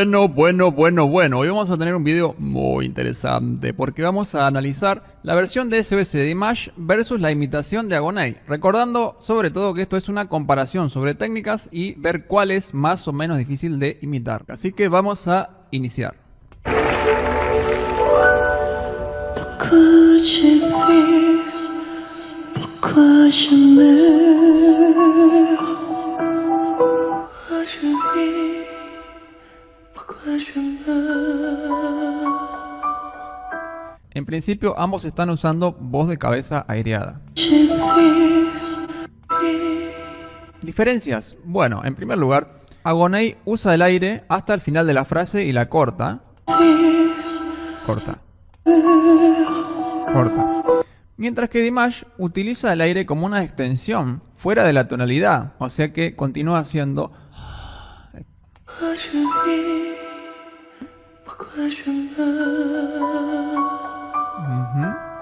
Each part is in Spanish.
Bueno. Hoy vamos a tener un video muy interesante porque vamos a analizar la versión de SOS de Dimash versus la imitación de Agoney. Recordando sobre todo que esto es una comparación sobre técnicas y ver cuál es más o menos difícil de imitar. Así que vamos a iniciar. En principio ambos están usando voz de cabeza aireada. Diferencias. Bueno, en primer lugar, Agoney usa el aire hasta el final de la frase y la corta. Corta. Mientras que Dimash utiliza el aire como una extensión fuera de la tonalidad, o sea que continúa haciendo.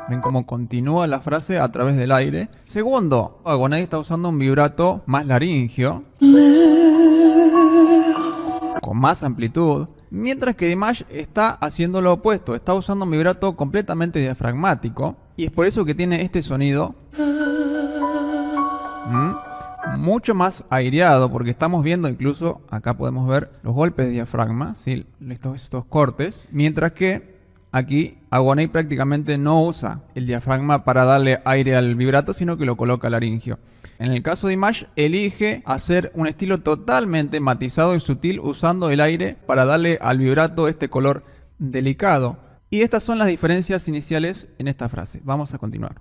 Ven cómo continúa la frase a través del aire. Segundo, Agoney está usando un vibrato más laringio, con más amplitud, mientras que Dimash está haciendo lo opuesto, está usando un vibrato completamente diafragmático, y es por eso que tiene este sonido mucho más aireado, porque estamos viendo incluso, acá podemos ver los golpes de diafragma, ¿sí? estos cortes, mientras que aquí Agoney prácticamente no usa el diafragma para darle aire al vibrato, sino que lo coloca laringio. En el caso de Dimash, elige hacer un estilo totalmente matizado y sutil usando el aire para darle al vibrato este color delicado. Y estas son las diferencias iniciales en esta frase. Vamos a continuar.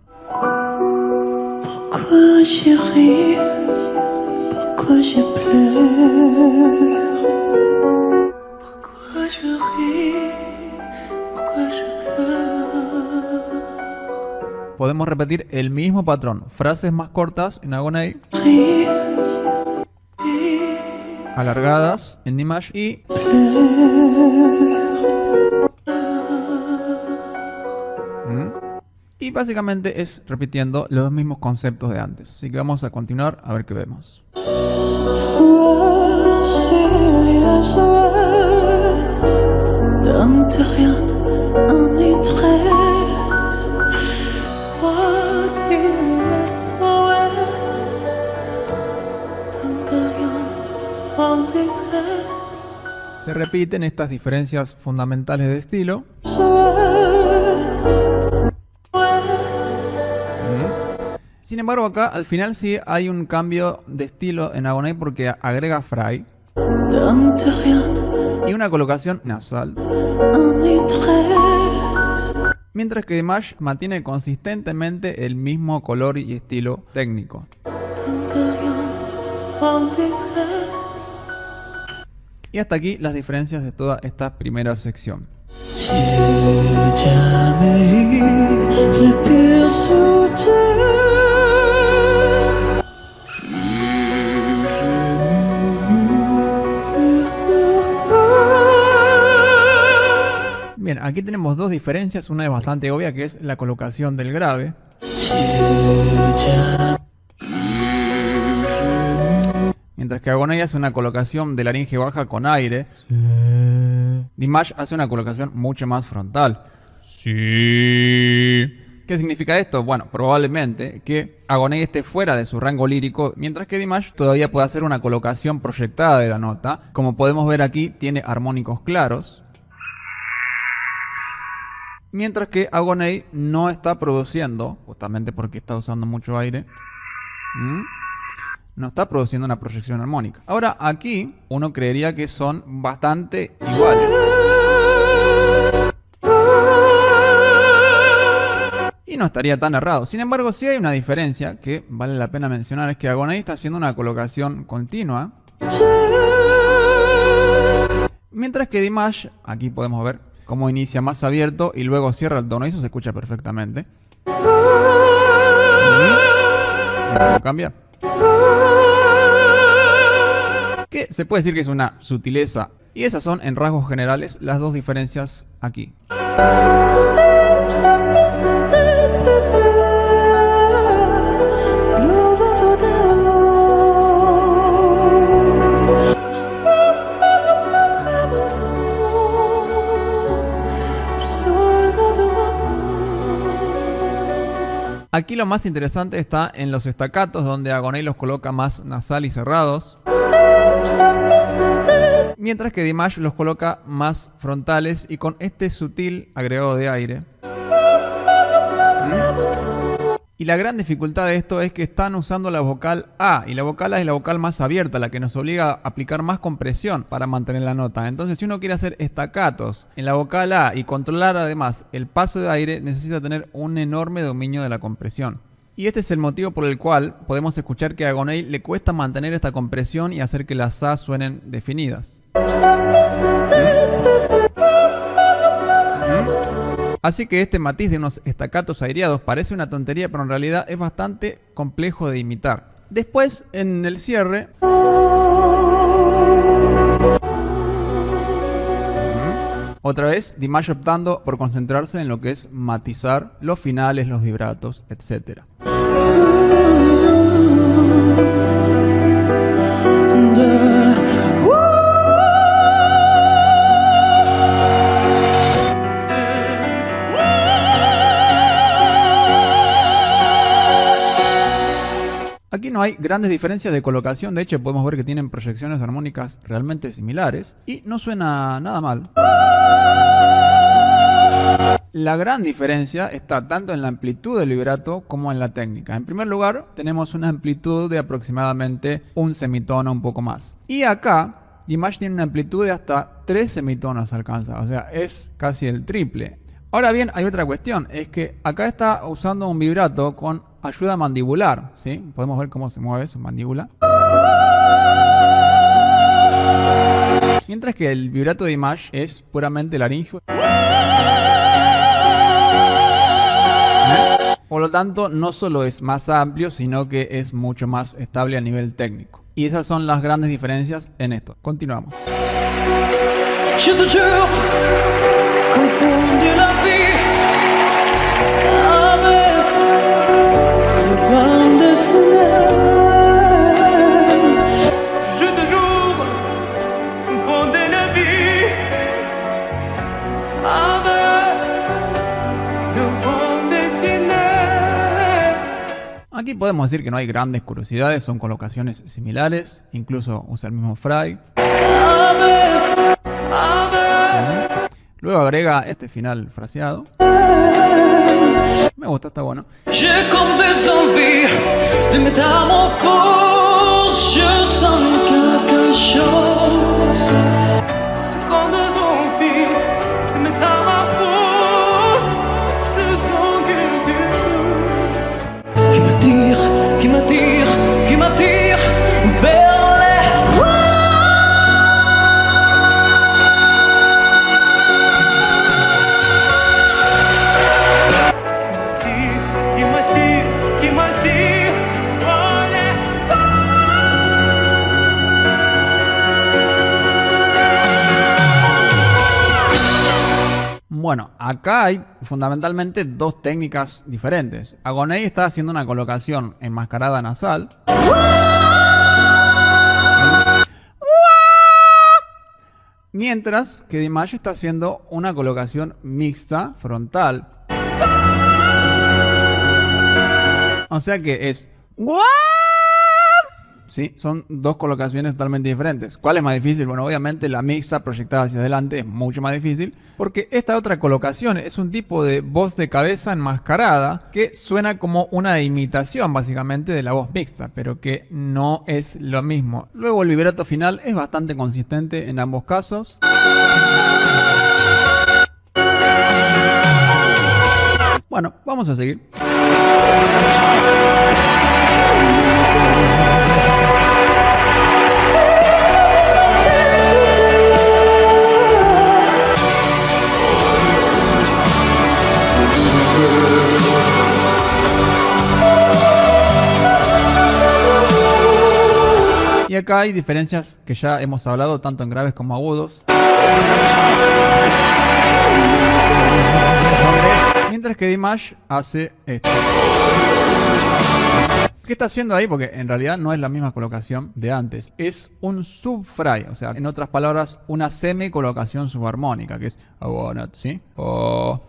Pourquoi je ris? Pourquoi je pleure? Pourquoi je ris? Pourquoi je pleure? Podemos repetir el mismo patrón. Frases más cortas en Agoney, alargadas en Dimash y y básicamente es repitiendo los mismos conceptos de antes. Así que vamos a continuar a ver qué vemos. Se repiten estas diferencias fundamentales de estilo. Sin embargo, acá al final sí hay un cambio de estilo en Agoney porque agrega fry y una colocación nasal, mientras que Dimash mantiene consistentemente el mismo color y estilo técnico. Y hasta aquí las diferencias de toda esta primera sección. Bien, aquí tenemos dos diferencias. Una es bastante obvia, que es la colocación del grave. Mientras que Agoney hace una colocación de laringe baja con aire, Dimash hace una colocación mucho más frontal. Sí. ¿Qué significa esto? Bueno, probablemente que Agoney esté fuera de su rango lírico, mientras que Dimash todavía puede hacer una colocación proyectada de la nota. Como podemos ver aquí, tiene armónicos claros, mientras que Agoney no está produciendo, justamente porque está usando mucho aire, no está produciendo una proyección armónica. Ahora aquí uno creería que son bastante iguales. Y no estaría tan errado. Sin embargo, sí hay una diferencia que vale la pena mencionar. Es que Agoney está haciendo una colocación continua, mientras que Dimash, aquí podemos ver cómo inicia más abierto y luego cierra el tono. Eso se escucha perfectamente. ¿Puedo cambiar? Que se puede decir que es una sutileza. Y esas son, en rasgos generales, las dos diferencias aquí. Aquí lo más interesante está en los staccatos, donde Agoney los coloca más nasal y cerrados, mientras que Dimash los coloca más frontales y con este sutil agregado de aire. Y la gran dificultad de esto es que están usando la vocal A, y la vocal A es la vocal más abierta, la que nos obliga a aplicar más compresión para mantener la nota. Entonces, si uno quiere hacer staccatos en la vocal A y controlar además el paso de aire, necesita tener un enorme dominio de la compresión. Y este es el motivo por el cual podemos escuchar que a Agoney le cuesta mantener esta compresión y hacer que las A suenen definidas. Así que este matiz de unos staccatos aireados parece una tontería, pero en realidad es bastante complejo de imitar. Después, en el cierre, otra vez Dimash optando por concentrarse en lo que es matizar los finales, los vibratos, etc. Aquí no hay grandes diferencias de colocación, de hecho podemos ver que tienen proyecciones armónicas realmente similares y no suena nada mal. La gran diferencia está tanto en la amplitud del vibrato como en la técnica. En primer lugar, tenemos una amplitud de aproximadamente un semitono, un poco más. Y acá, Dimash tiene una amplitud de hasta 3 semitonos alcanza, o sea, es casi el triple. Ahora bien, hay otra cuestión, es que acá está usando un vibrato con ayuda mandibular, ¿sí? Podemos ver cómo se mueve su mandíbula. Mientras que el vibrato de Dimash es puramente laríngeo. Por lo tanto, no solo es más amplio, sino que es mucho más estable a nivel técnico. Y esas son las grandes diferencias en esto. Continuamos. Aquí podemos decir que no hay grandes curiosidades, son colocaciones similares, incluso usa el mismo fry. Luego agrega este final fraseado. Me gusta, está bueno. Qui m'attire vers les... Qui m'attire vers les... Bueno, acá hay fundamentalmente dos técnicas diferentes. Agoney está haciendo una colocación enmascarada nasal. Mientras que Dimash está haciendo una colocación mixta frontal. O sea que es... Sí, son dos colocaciones totalmente diferentes. ¿Cuál es más difícil? Bueno, obviamente la mixta proyectada hacia adelante es mucho más difícil, porque esta otra colocación es un tipo de voz de cabeza enmascarada que suena como una imitación básicamente de la voz mixta, pero que no es lo mismo. Luego el vibrato final es bastante consistente en ambos casos. Bueno, vamos a seguir. Y acá hay diferencias que ya hemos hablado tanto en graves como agudos. Mientras que Dimash hace esto. ¿Qué está haciendo ahí? Porque en realidad no es la misma colocación de antes. Es un subfry, o sea, en otras palabras, una semicolocación subarmónica, que es I wanna, ¿sí?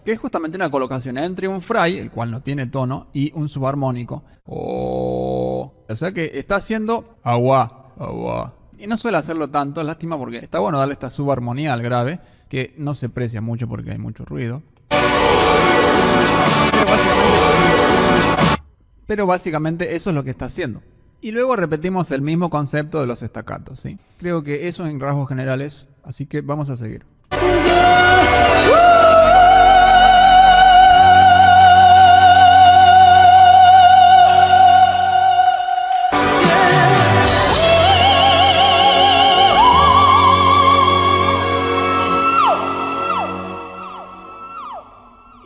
Que es justamente una colocación entre un fry, el cual no tiene tono, y un subarmónico. O sea que está haciendo agua, agua. Y no suele hacerlo tanto, lástima, porque está bueno darle esta subarmonía al grave, que no se aprecia mucho porque hay mucho ruido. Pero básicamente eso es lo que está haciendo. Y luego repetimos el mismo concepto de los staccatos, ¿sí? Creo que eso en rasgos generales, así que vamos a seguir.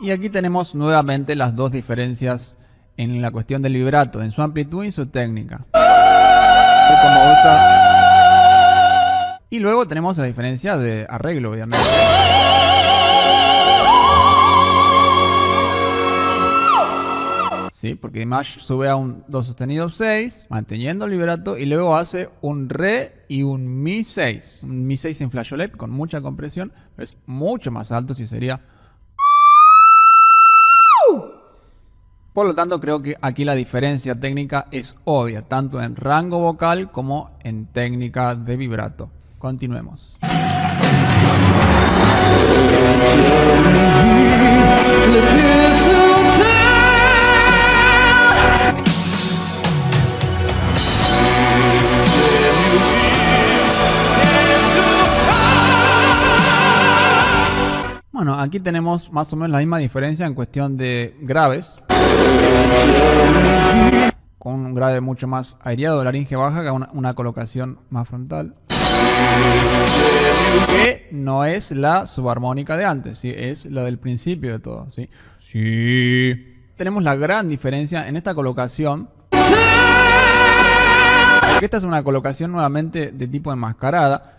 Y aquí tenemos nuevamente las dos diferencias en la cuestión del vibrato, en su amplitud y su técnica. Cómo usa. Y luego tenemos la diferencia de arreglo, obviamente. Sí, porque Dimash sube a un do sostenido 6, manteniendo el vibrato, y luego hace un re y un mi 6. Un mi 6 en flageolet con mucha compresión, es mucho más alto, si sería. Por lo tanto, creo que aquí la diferencia técnica es obvia, tanto en rango vocal como en técnica de vibrato. Continuemos. Bueno, aquí tenemos más o menos la misma diferencia en cuestión de graves. Con un grave mucho más aireado, laringe baja, que una colocación más frontal. Que no es la subarmónica de antes, ¿sí? Es la del principio de todo, ¿sí? Sí. Tenemos la gran diferencia en esta colocación. Esta es una colocación nuevamente de tipo enmascarada,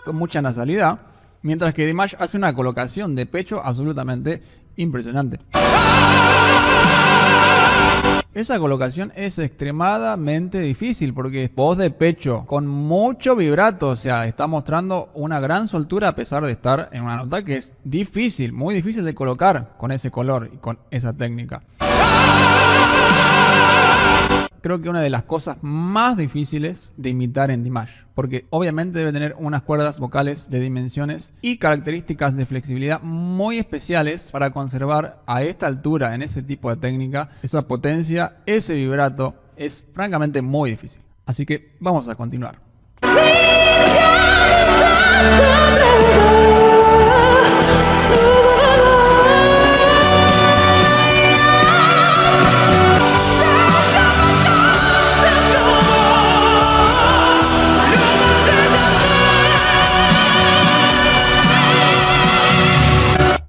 con mucha nasalidad. Mientras que Dimash hace una colocación de pecho absolutamente impresionante. Esa colocación es extremadamente difícil porque es voz de pecho con mucho vibrato, o sea, está mostrando una gran soltura a pesar de estar en una nota que es difícil, muy difícil de colocar con ese color y con esa técnica. Creo que una de las cosas más difíciles de imitar en Dimash, porque obviamente debe tener unas cuerdas vocales de dimensiones y características de flexibilidad muy especiales para conservar a esta altura en ese tipo de técnica esa potencia, ese vibrato, es francamente muy difícil. Así que vamos a continuar.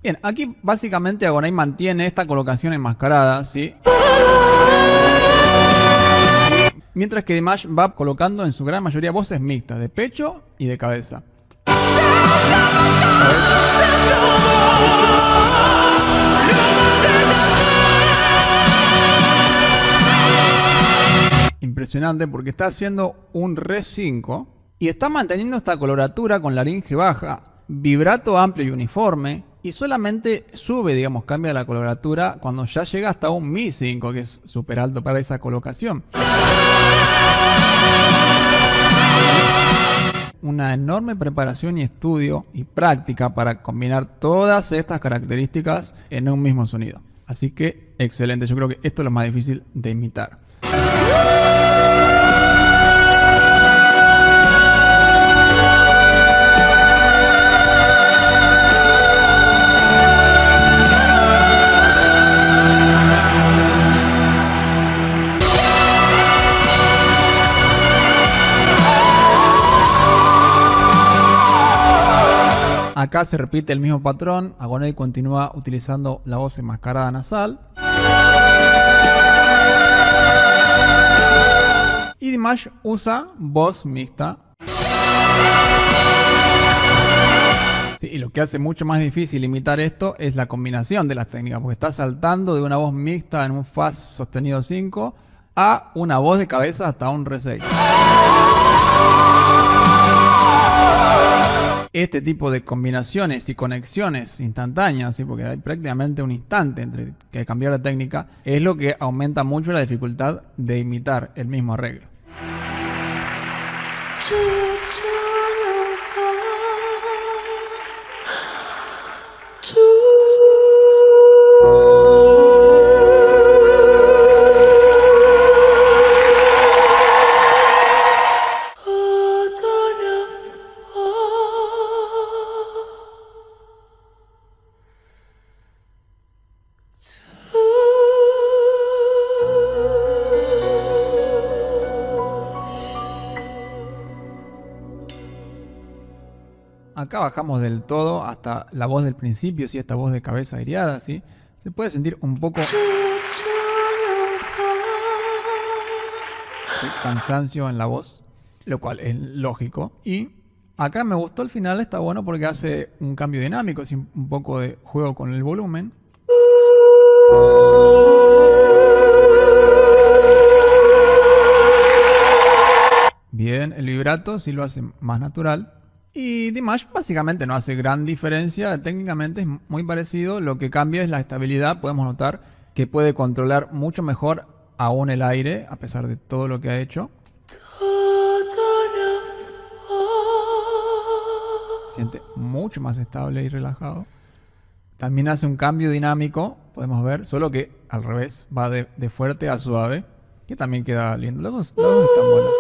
Bien, aquí básicamente Agonai mantiene esta colocación enmascarada, ¿sí? Mientras que Dimash va colocando en su gran mayoría voces mixtas, de pecho y de cabeza. Impresionante porque está haciendo un re 5 y está manteniendo esta coloratura con laringe baja, vibrato amplio y uniforme. Y solamente sube, digamos, cambia la coloratura cuando ya llega hasta un Mi 5, que es súper alto para esa colocación. Una enorme preparación y estudio y práctica para combinar todas estas características en un mismo sonido. Así que, excelente. Yo creo que esto es lo más difícil de imitar. Acá se repite el mismo patrón. Agonai continúa utilizando la voz enmascarada nasal. Y Dimash usa voz mixta. Sí, y lo que hace mucho más difícil imitar esto es la combinación de las técnicas, porque está saltando de una voz mixta en un Fa sostenido 5 a una voz de cabeza hasta un Re6. Este tipo de combinaciones y conexiones instantáneas, ¿sí? Porque hay prácticamente un instante entre que cambiar la técnica, es lo que aumenta mucho la dificultad de imitar el mismo arreglo. Acá bajamos del todo hasta la voz del principio, ¿sí? Esta voz de cabeza aireada, ¿sí? Se puede sentir un poco ¿sí? Cansancio en la voz, lo cual es lógico. Y acá me gustó el final, está bueno porque hace un cambio dinámico, ¿sí? Un poco de juego con el volumen. Bien, el vibrato sí lo hace más natural. Y Dimash básicamente no hace gran diferencia, técnicamente es muy parecido, lo que cambia es la estabilidad. Podemos notar que puede controlar mucho mejor aún el aire, a pesar de todo lo que ha hecho. Se siente mucho más estable y relajado. También hace un cambio dinámico, podemos ver, solo que al revés, va de fuerte a suave, que también queda lindo. Los dos están buenos.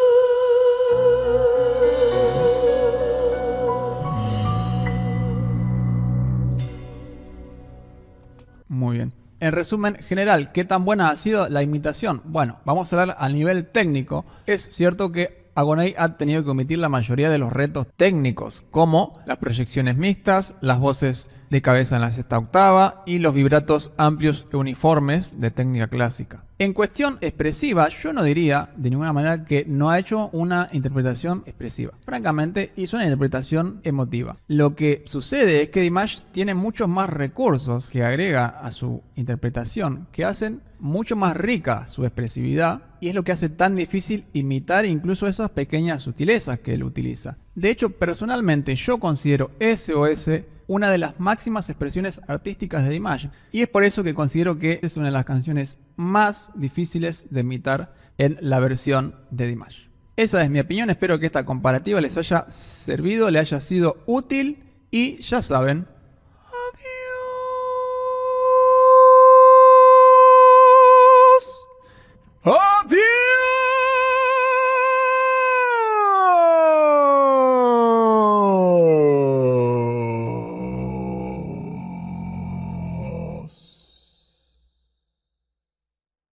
Muy bien. En resumen general, ¿qué tan buena ha sido la imitación? Bueno, vamos a hablar a nivel técnico. Es cierto que Agoney ha tenido que omitir la mayoría de los retos técnicos, como las proyecciones mixtas, las voces de cabeza en la sexta octava y los vibratos amplios e uniformes de técnica clásica. En cuestión expresiva, yo no diría de ninguna manera que no ha hecho una interpretación expresiva. Francamente, hizo una interpretación emotiva. Lo que sucede es que Dimash tiene muchos más recursos que agrega a su interpretación, que hacen mucho más rica su expresividad, y es lo que hace tan difícil imitar incluso esas pequeñas sutilezas que él utiliza. De hecho, personalmente yo considero SOS una de las máximas expresiones artísticas de Dimash, y es por eso que considero que es una de las canciones más difíciles de imitar en la versión de Dimash. Esa es mi opinión, espero que esta comparativa les haya servido, les haya sido útil, y ya saben, adiós. Adiós.